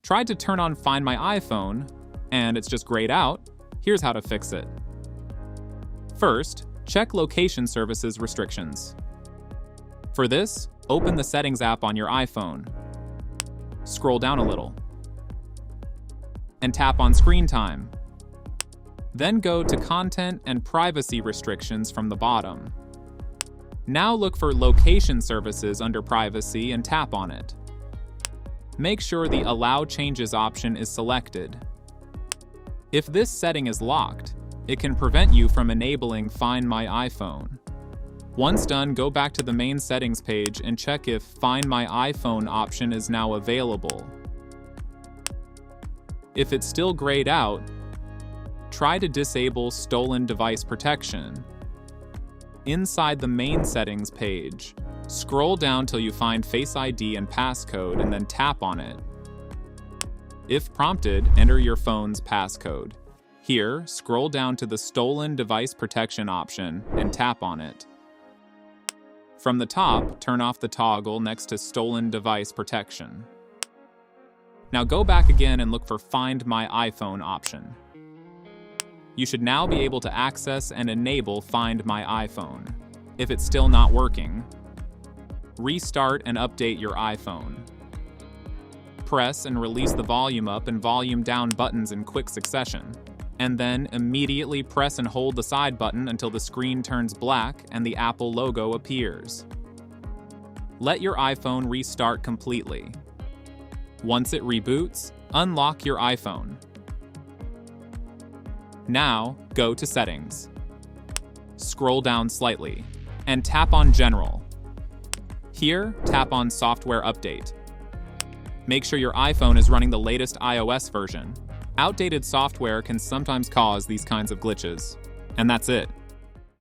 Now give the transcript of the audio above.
Tried to turn on Find My iPhone, and it's just grayed out. Here's how to fix it. First, check location services restrictions. For this, open the Settings app on your iPhone. Scroll down a little. And tap on Screen Time. Then go to Content and Privacy Restrictions from the bottom. Now look for Location Services under Privacy and tap on it. Make sure the Allow Changes option is selected. If this setting is locked, it can prevent you from enabling Find My iPhone. Once done, go back to the main settings page and check if Find My iPhone option is now available. If it's still grayed out, try to disable Stolen Device Protection. Inside the main settings page, scroll down till you find Face ID and passcode and then tap on it. If prompted, enter your phone's passcode. Here, scroll down to the Stolen Device Protection option and tap on it. From the top, turn off the toggle next to Stolen Device Protection. Now go back again and look for Find My iPhone option. You should now be able to access and enable Find My iPhone. If it's still not working, restart and update your iPhone. Press and release the volume up and volume down buttons in quick succession, and then immediately press and hold the side button until the screen turns black and the Apple logo appears. Let your iPhone restart completely. Once it reboots, unlock your iPhone. Now, go to Settings. Scroll down slightly, and tap on General. Here, tap on Software Update. Make sure your iPhone is running the latest iOS version. Outdated software can sometimes cause these kinds of glitches. And that's it.